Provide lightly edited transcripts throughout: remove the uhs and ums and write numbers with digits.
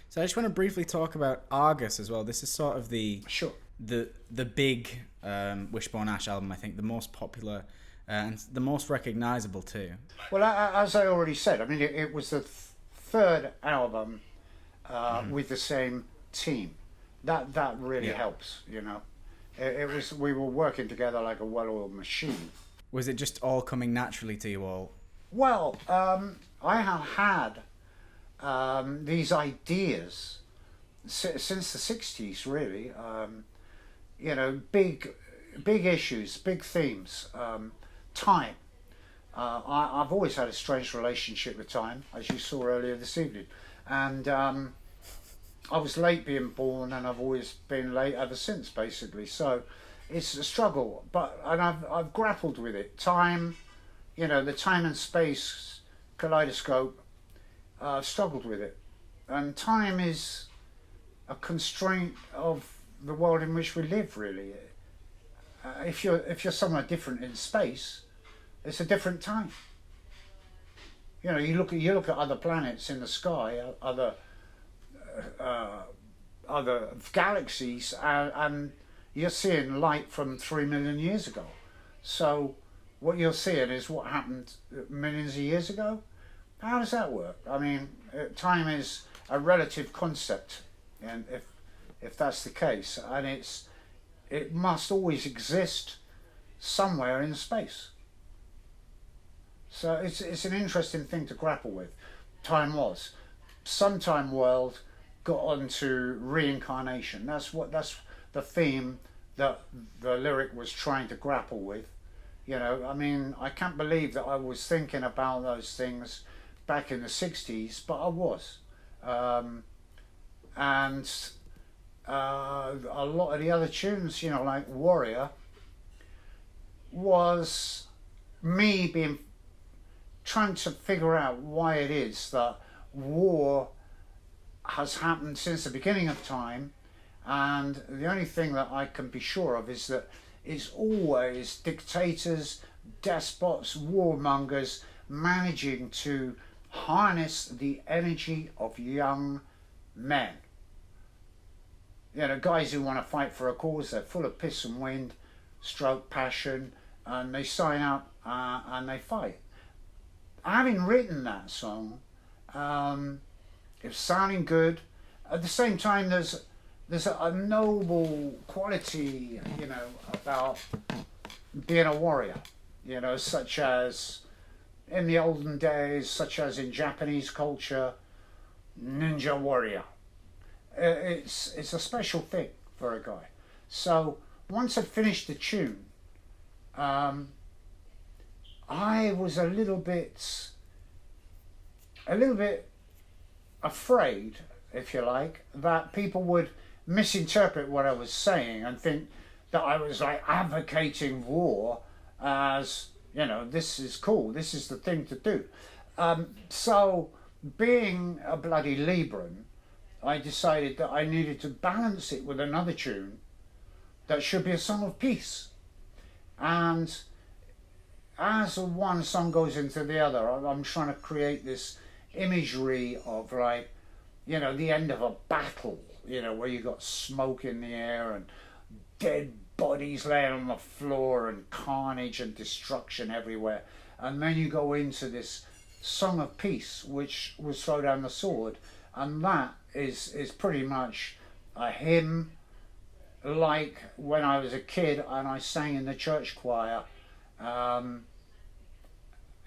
So I just want to briefly talk about Argus as well. This is sort of the Sure. the big Wishbone Ash album. I think the most popular and the most recognizable too. Well, as I already said, I mean, it was the third album with the same team. That really Yeah. helps, you know. It was we were working together like a well-oiled machine. Was it just all coming naturally to you all? Well, I have had these ideas since the '60s, really. You know, big issues, big themes, time. I've always had a strange relationship with time, as you saw earlier this evening, and I was late being born, and I've always been late ever since, basically. So it's a struggle, and I've grappled with it. Time, you know, the time and space kaleidoscope. I've struggled with it, and time is a constraint of the world in which we live. Really, if you're somewhere different in space, it's a different time. You know, you look at other planets in the sky, uh, other galaxies, and you're seeing light from 3 million years ago. So what you're seeing is what happened millions of years ago. How does that work? I mean, time is a relative concept, and if that's the case, and it must always exist somewhere in space. So it's an interesting thing to grapple with. Time was. Sometime world got onto reincarnation. That's the theme that the lyric was trying to grapple with. You know, I mean, I can't believe that I was thinking about those things back in the '60s, but I was. And a lot of the other tunes, you know, like Warrior, was me being trying to figure out why it is that war has happened since the beginning of time, and the only thing that I can be sure of is that it's always dictators, despots, warmongers managing to harness the energy of young men. You know, guys who want to fight for a cause, they're full of piss and wind, stroke passion, and they sign up and they fight. Having written that song, it's sounding good. At the same time, there's a noble quality, you know, about being a warrior. You know, such as in the olden days, such as in Japanese culture, ninja warrior. It's a special thing for a guy. So once I'd finished the tune, I was a little bit afraid, if you like, that people would misinterpret what I was saying and think that I was like advocating war as, you know, this is cool, this is the thing to do. So being a bloody Libran, I decided that I needed to balance it with another tune that should be a song of peace. And as one song goes into the other, I'm trying to create this imagery of, like, you know, the end of a battle, you know, where you got smoke in the air and dead bodies laying on the floor and carnage and destruction everywhere. And then you go into this song of peace, which was throw down the sword, and that is pretty much a hymn like when I was a kid and I sang in the church choir.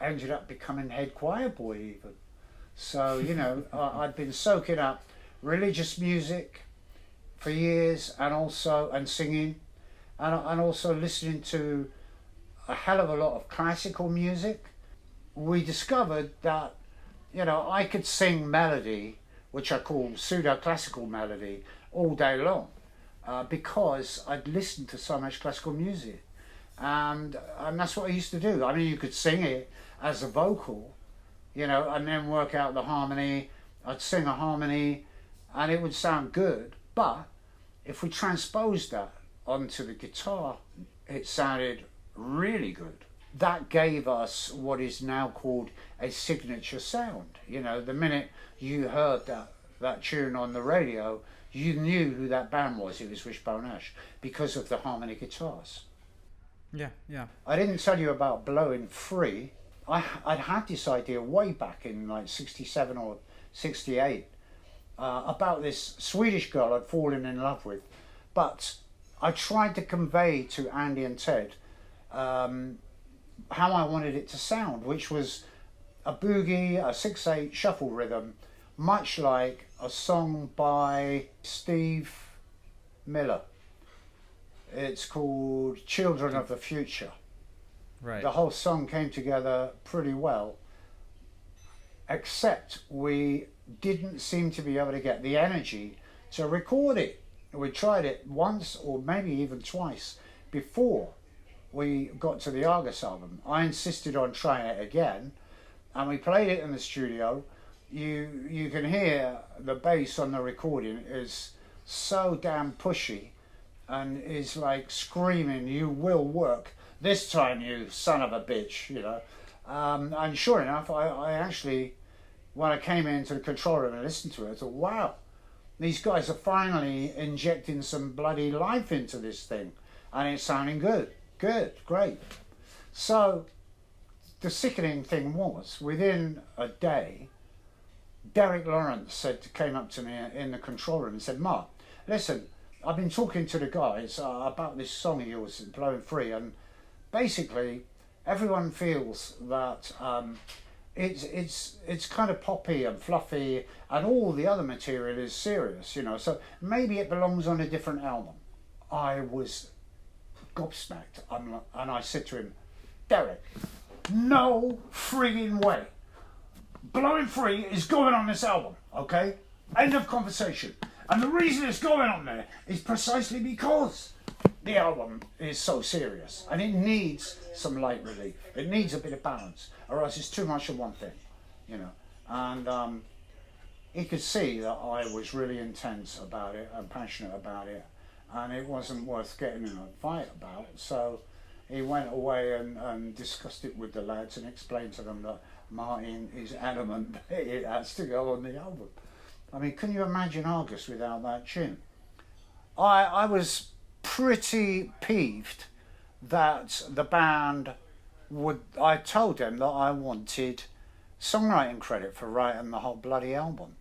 Ended up becoming head choir boy even. So, you know, I'd been soaking up religious music for years, and singing, and also listening to a hell of a lot of classical music. We discovered that, you know, I could sing melody, which I call pseudo-classical melody, all day long, because I'd listened to so much classical music. And that's what I used to do. I mean, you could sing it as a vocal, you know, and then work out the harmony. I'd sing a harmony and it would sound good, but if we transposed that onto the guitar, it sounded really good. That gave us what is now called a signature sound. You know, the minute you heard that tune on the radio, you knew who that band was. It was Wishbone Ash because of the harmony guitars. Yeah, yeah. I didn't tell you about Blowing Free. I'd had this idea way back in like 67 or 68 about this Swedish girl I'd fallen in love with. But I tried to convey to Andy and Ted how I wanted it to sound, which was a boogie, a 6/8 shuffle rhythm, much like a song by Steve Miller. It's called Children of the Future. Right. The whole song came together pretty well, except we didn't seem to be able to get the energy to record it. We tried it once or maybe even twice before we got to the Argus album. I insisted on trying it again, and we played it in the studio. You can hear the bass on the recording is so damn pushy and is like screaming, "You will work this time, you son of a bitch," you know. And sure enough, I actually, when I came into the control room and listened to it, I thought, wow, these guys are finally injecting some bloody life into this thing, and it's sounding good, great. So the sickening thing was, within a day, Derek Lawrence came up to me in the control room and said, "Mark, listen, I've been talking to the guys about this song of yours, Blowing Free, and basically everyone feels that it's kind of poppy and fluffy, and all the other material is serious, you know. So maybe it belongs on a different album." I was gobsmacked, and I said to him, "Derek, no frigging way. Blowing Free is going on this album, okay? End of conversation. And the reason it's going on there is precisely because the album is so serious, and it needs some light relief. It needs a bit of balance, or else it's too much of one thing, you know." And he could see that I was really intense about it and passionate about it, and it wasn't worth getting in a fight about. So he went away and discussed it with the lads and explained to them that Martin is adamant that it has to go on the album. I mean, can you imagine Argus without that tune? I was pretty peeved that the band I told them that I wanted songwriting credit for writing the whole bloody album,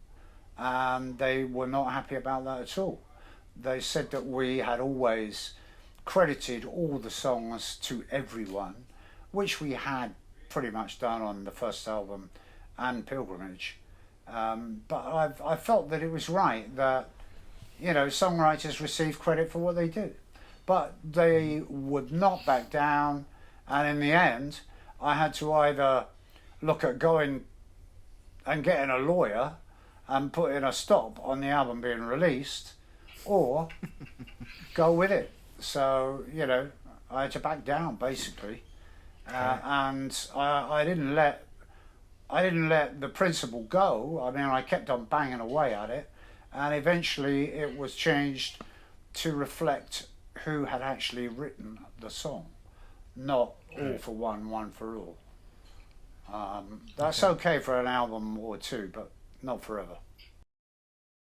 and they were not happy about that at all. They said that we had always credited all the songs to everyone, which we had pretty much done on the first album and Pilgrimage. But I felt that it was right that, you know, songwriters receive credit for what they do. But they would not back down, and in the end, I had to either look at going and getting a lawyer and putting a stop on the album being released, or go with it. So, you know, I had to back down, basically. And I didn't let the principle go. I mean, I kept on banging away at it, and eventually it was changed to reflect who had actually written the song, not all for one for all. That's okay for an album or two, but not forever.